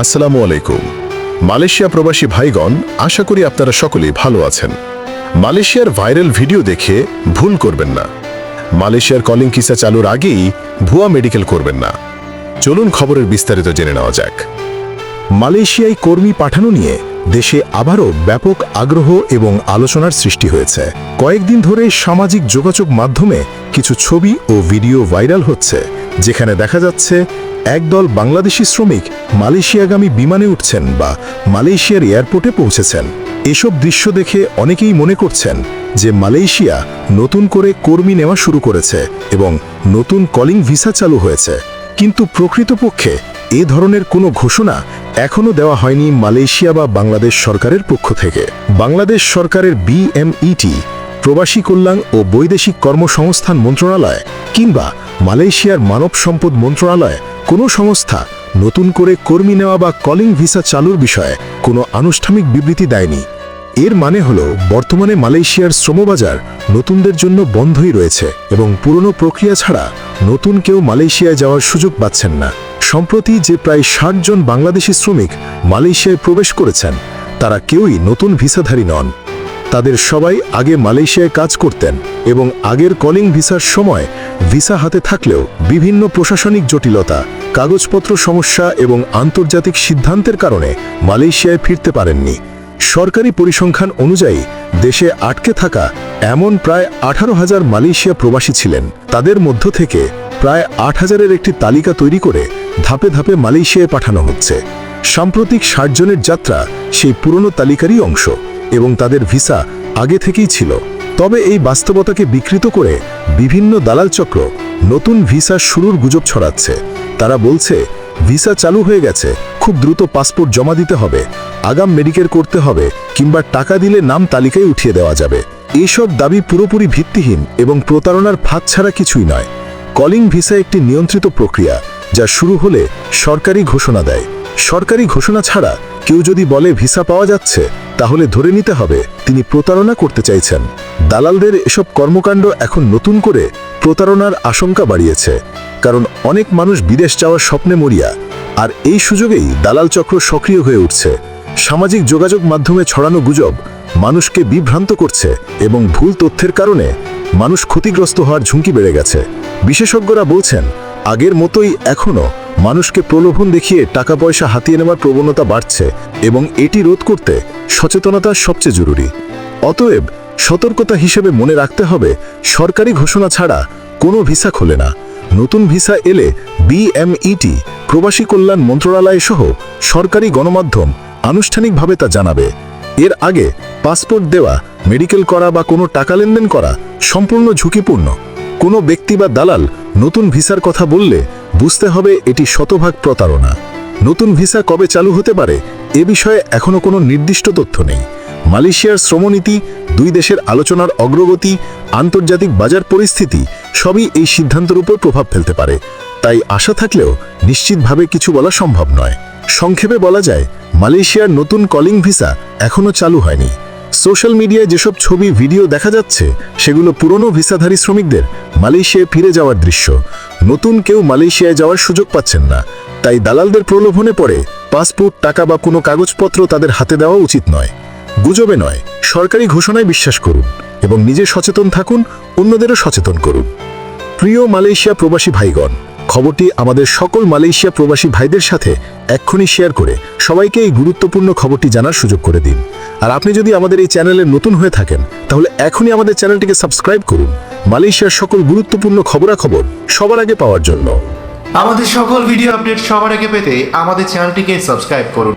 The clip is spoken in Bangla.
আসসালামু আলাইকুম। মালয়েশিয়া প্রবাসী ভাইগণ, আশা করি আপনারা সকলেই ভালো আছেন। মালয়েশিয়ার ভাইরাল ভিডিও দেখে ভুল করবেন না। মালয়েশিয়ার কলিং ভিসা চালুর আগেই ভুয়া মেডিকেল করবেন না। চলুন খবরের বিস্তারিত জেনে নেওয়া যাক। মালয়েশিয়ায় কর্মী পাঠানো নিয়ে দেশে আবারও ব্যাপক আগ্রহ এবং আলোচনার সৃষ্টি হয়েছে। কয়েকদিন ধরে সামাজিক যোগাযোগ মাধ্যমে কিছু ছবি ও ভিডিও ভাইরাল হচ্ছে, যেখানে দেখা যাচ্ছে একদল বাংলাদেশি শ্রমিক মালয়েশিয়াগামী বিমানে উঠছেন বা মালয়েশিয়ার এয়ারপোর্টে পৌঁছেছেন। এসব দৃশ্য দেখে অনেকেই মনে করছেন যে মালয়েশিয়া নতুন করে কর্মী নেওয়া শুরু করেছে এবং নতুন কলিং ভিসা চালু হয়েছে। কিন্তু প্রকৃতপক্ষে এ ধরনের কোনো ঘোষণা এখনও দেওয়া হয়নি মালয়েশিয়া বা বাংলাদেশ সরকারের পক্ষ থেকে। বাংলাদেশ সরকারের BMET, প্রবাসী কল্যাণ ও বৈদেশিক কর্মসংস্থান মন্ত্রণালয় কিংবা মালয়েশিয়ার মানব সম্পদ মন্ত্রণালয় কোনো সংস্থা নতুন করে কর্মী নেওয়া বা কলিং ভিসা চালুর বিষয়ে কোনো আনুষ্ঠানিক বিবৃতি দেয়নি। এর মানে হলো বর্তমানে মালয়েশিয়ার শ্রমবাজার নতুনদের জন্য বন্ধই রয়েছে এবং পুরনো প্রক্রিয়া ছাড়া নতুন কেউ মালয়েশিয়ায় যাওয়ার সুযোগ পাচ্ছেন না। সম্প্রতি যে প্রায় ৬০ জন বাংলাদেশি শ্রমিক মালয়েশিয়ায় প্রবেশ করেছেন, তারা কেউই নতুন ভিসাধারী নন। তাদের সবাই আগে মালয়েশিয়ায় কাজ করতেন এবং আগের কলিং ভিসার সময় ভিসা হাতে থাকলেও বিভিন্ন প্রশাসনিক জটিলতা, কাগজপত্র সমস্যা এবং আন্তর্জাতিক সিদ্ধান্তের কারণে মালয়েশিয়ায় ফিরতে পারেননি। সরকারি পরিসংখ্যান অনুযায়ী দেশে আটকে থাকা এমন প্রায় 18,000 মালয়েশিয়া প্রবাসী ছিলেন। তাদের মধ্য থেকে প্রায় 8,000-এর একটি তালিকা তৈরি করে ধাপে ধাপে মালয়েশিয়ায় পাঠানো হচ্ছে। সাম্প্রতিক 60 জনের যাত্রা সেই পুরনো তালিকারই অংশ এবং তাদের ভিসা আগে থেকেই ছিল। তবে এই বাস্তবতাকে বিকৃত করে বিভিন্ন দালাল চক্র নতুন ভিসা শুরুর গুজব ছড়াচ্ছে। তারা বলছে ভিসা চালু হয়ে গেছে, খুব দ্রুত পাসপোর্ট জমা দিতে হবে, আগাম মেডিকেল করতে হবে কিংবা টাকা দিলে নাম তালিকায় উঠিয়ে দেওয়া যাবে। এইসব দাবি পুরোপুরি ভিত্তিহীন এবং প্রতারণার ফাঁদ ছাড়া কিছুই নয়। কলিং ভিসা একটি নিয়ন্ত্রিত প্রক্রিয়া, যা শুরু হলে সরকারি ঘোষণা দেয়। সরকারি ঘোষণা ছাড়া কেউ যদি বলে ভিসা পাওয়া যাচ্ছে, তাহলে ধরে নিতে হবে তিনি প্রতারণা করতে চাইছেন। দালালদের এসব কর্মকাণ্ড এখন নতুন করে প্রতারণার আশঙ্কা বাড়িয়েছে, কারণ অনেক মানুষ বিদেশ যাওয়ার স্বপ্নে মরিয়া, আর এই সুযোগেই দালাল চক্র সক্রিয় হয়ে উঠছে। সামাজিক যোগাযোগ মাধ্যমে ছড়ানো গুজব মানুষকে বিভ্রান্ত করছে এবং ভুল তথ্যের কারণে মানুষ ক্ষতিগ্রস্ত হওয়ার ঝুঁকি বেড়ে গেছে। বিশেষজ্ঞরা বলছেন, আগের মতোই এখনও মানুষকে প্রলোভন দেখিয়ে টাকা পয়সা হাতিয়ে নেওয়ার প্রবণতা বাড়ছে এবং এটি রোধ করতে সচেতনতা সবচেয়ে জরুরি। অতএব সতর্কতা হিসেবে মনে রাখতে হবে, সরকারি ঘোষণা ছাড়া কোনো ভিসা খোলে না। নতুন ভিসা এলে BMET, প্রবাসী কল্যাণ মন্ত্রণালয় সহ সরকারি গণমাধ্যম আনুষ্ঠানিকভাবে তা জানাবে। এর আগে পাসপোর্ট দেওয়া, মেডিকেল করা বা কোনো টাকা লেনদেন করা সম্পূর্ণ ঝুঁকিপূর্ণ। কোনো ব্যক্তি বা দালাল নতুন ভিসার কথা বললে বুঝতে হবে এটি শতভাগ প্রতারণা। নতুন ভিসা কবে চালু হতে পারে এ বিষয়ে এখনও কোনো নির্দিষ্ট তথ্য নেই। মালয়েশিয়ার শ্রমনীতি, দুই দেশের আলোচনার অগ্রগতি, আন্তর্জাতিক বাজার পরিস্থিতি সবই এই সিদ্ধান্তের উপর প্রভাব ফেলতে পারে। তাই আশা থাকলেও নিশ্চিতভাবে কিছু বলা সম্ভব নয়। সংক্ষেপে বলা যায়, মালয়েশিয়ার নতুন কলিং ভিসা এখনও চালু হয়নি। সোশ্যাল মিডিয়ায় যেসব ছবি ভিডিও দেখা যাচ্ছে, সেগুলো পুরনো ভিসাধারী শ্রমিকদের মালয়েশিয়ায় ফিরে যাওয়ার দৃশ্য। নতুন কেউ মালয়েশিয়ায় যাওয়ার সুযোগ পাচ্ছেন না। তাই দালালদের প্রলোভনে পড়ে পাসপোর্ট, টাকা বা কোনো কাগজপত্র তাদের হাতে দেওয়া উচিত নয়। গুজবে নয়, সরকারি ঘোষণায় বিশ্বাস করুন এবং নিজে সচেতন থাকুন, অন্যদেরও সচেতন করুন। প্রিয় মালয়েশিয়া প্রবাসী ভাইগণ, খবরটি আমাদের সকল মালয়েশিয়া প্রবাসী ভাইদের সাথে এক্ষুনি শেয়ার করে সবাইকে এই গুরুত্বপূর্ণ খবরটি জানার সুযোগ করে দিন। আর আপনি যদি আমাদের এই চ্যানেলে নতুন হয়ে থাকেন, তাহলে এখনই আমাদের চ্যানেলটিকে সাবস্ক্রাইব করুন, মালয়েশিয়ার সকল গুরুত্বপূর্ণ খবরাখবর সবার আগে পাওয়ার জন্য। আমাদের সকল ভিডিও আপডেট সবার আগে পেতে আমাদের চ্যানেলটিকে সাবস্ক্রাইব করুন।